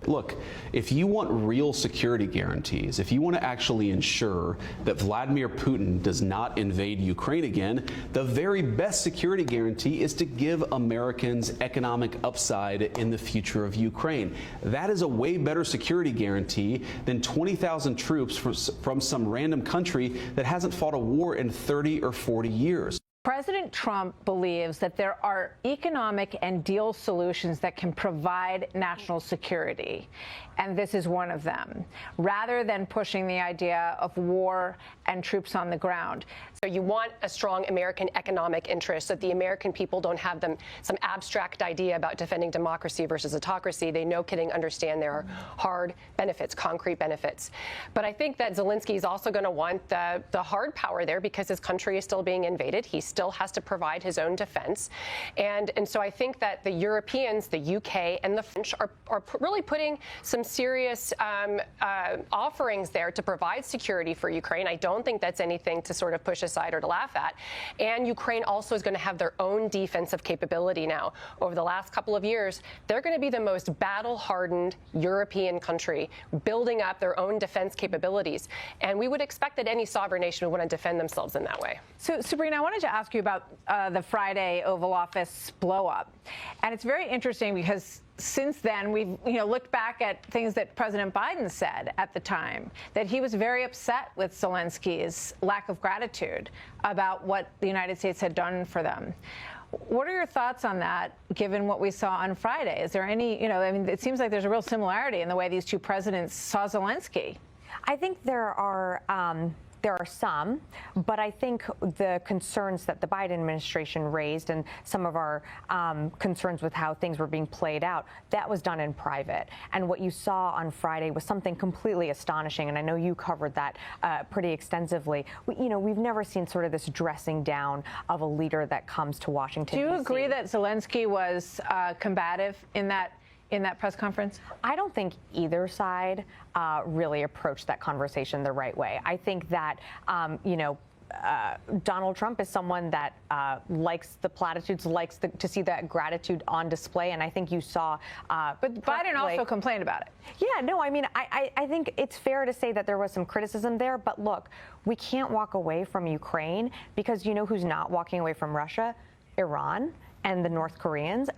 Look, if you want real security guarantees, if you want to actually ensure that Vladimir Putin does not invade Ukraine again, the very best security guarantee is to give Americans economic upside in the future of Ukraine. That is a way better security guarantee than 20,000 troops from some random country that hasn't fought a war in 30 or 40 years. President Trump believes that there are economic and deal solutions that can provide national security, and this is one of them, rather than pushing the idea of war and troops on the ground. So you want a strong American economic interest, that the American people don't have some abstract idea about defending democracy versus autocracy. They know, understand there are hard benefits, concrete benefits. But I think that Zelensky is also going to want the hard power there because his country is still being invaded. He still has to provide his own defense. And so I think that the Europeans, the UK, and the French are really putting some serious offerings there to provide security for Ukraine. I don't think that's anything to sort of push aside or to laugh at. And Ukraine also is going to have their own defensive capability now. Over the last couple of years, they're going to be the most battle-hardened European country, building up their own defense capabilities. And we would expect that any sovereign nation would want to defend themselves in that way. So, Sabrina, I wanted to ask you about the Friday Oval Office blow-up. And it's very interesting because since then, we've looked back at things that President Biden said at the time, that he was very upset with Zelensky's lack of gratitude about what the United States had done for them. What are your thoughts on that, given what we saw on Friday? Is there any, I mean, it seems like there's a real similarity in the way these two presidents saw Zelensky. I think there are some, but I think the concerns that the Biden administration raised and some of our concerns with how things were being played out, that was done in private. And what you saw on Friday was something completely astonishing, and I know you covered that pretty extensively. We've never seen sort of this dressing down of a leader that comes to Washington. Do you agree that Zelensky was combative in that press conference? I don't think either side really approached that conversation the right way. I think that, Donald Trump is someone that likes the platitudes, likes to see that gratitude on display, and I think you saw. But Biden also complained about it. Yeah, no, I mean, I think it's fair to say that there was some criticism there, but look, we can't walk away from Ukraine because you know who's not walking away from Russia? Iran and the North Koreans.